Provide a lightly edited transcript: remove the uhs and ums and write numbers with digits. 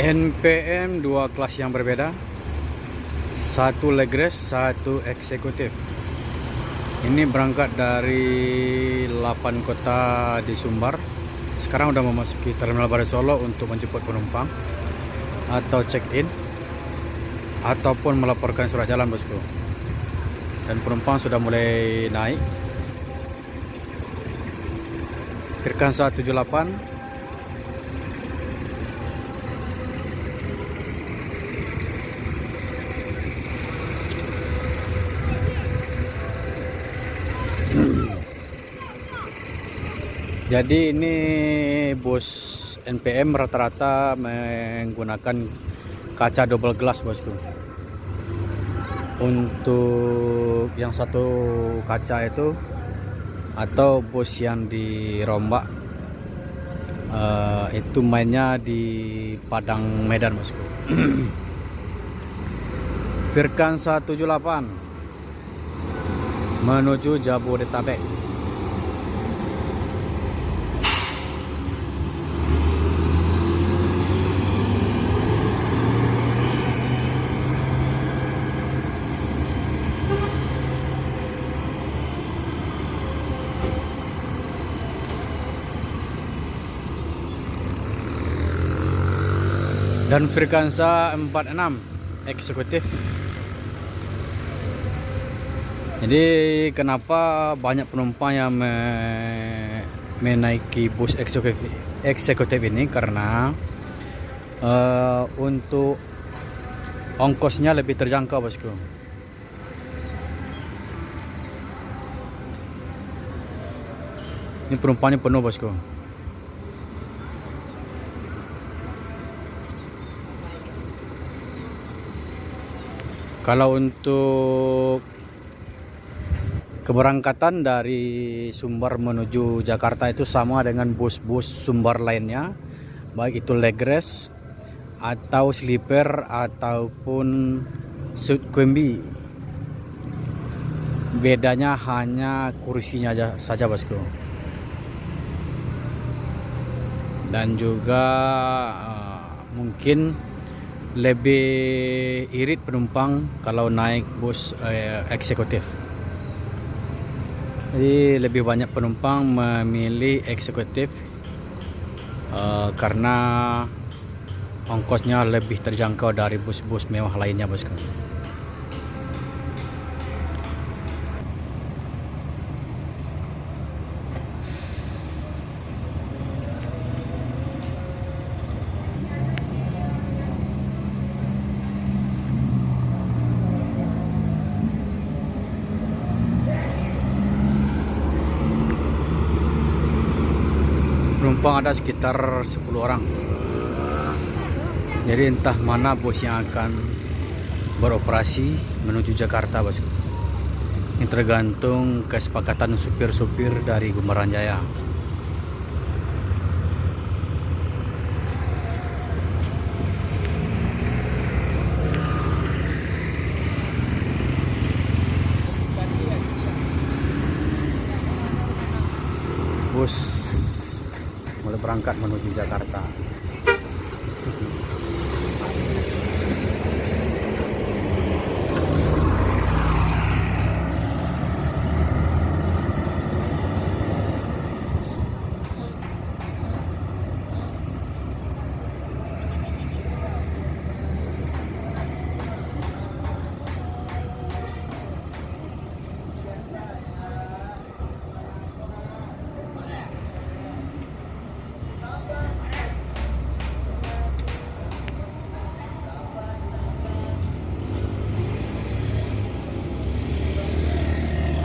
NPM dua kelas yang berbeda, satu legres, satu eksekutif. Ini berangkat dari 8 kota di Sumbar. Sekarang udah memasuki Terminal Baru Solo untuk menjemput penumpang atau check-in ataupun melaporkan surat jalan, bosku. Dan penumpang sudah mulai naik. Firkansa 78. Jadi ini bus NPM rata-rata menggunakan kaca double glass, bosku. Untuk yang satu kaca itu atau bus yang dirombak itu mainnya di Padang Medan, bosku. Firkansa 78 menuju Jabodetabek. Dan Firkansa 46 eksekutif. Jadi kenapa banyak penumpang yang menaiki bus eksekutif ini? Karena untuk ongkosnya lebih terjangkau, bosku. Ini penumpangnya penuh, bosku. Kalau untuk keberangkatan dari Sumbar menuju Jakarta itu sama dengan bus-bus Sumbar lainnya, baik itu legres atau sleeper ataupun suite kombi. Bedanya hanya kursinya saja, bosku. Dan juga mungkin lebih irit penumpang kalau naik bus eksekutif. Jadi lebih banyak penumpang memilih eksekutif karena ongkosnya lebih terjangkau dari bus-bus mewah lainnya, bosku. Penumpang ada sekitar 10 orang. Jadi entah mana bus yang akan beroperasi menuju Jakarta, bosku. Ini tergantung kesepakatan supir-supir dari Gumbaran Jaya. Bus mulai berangkat menuju Jakarta.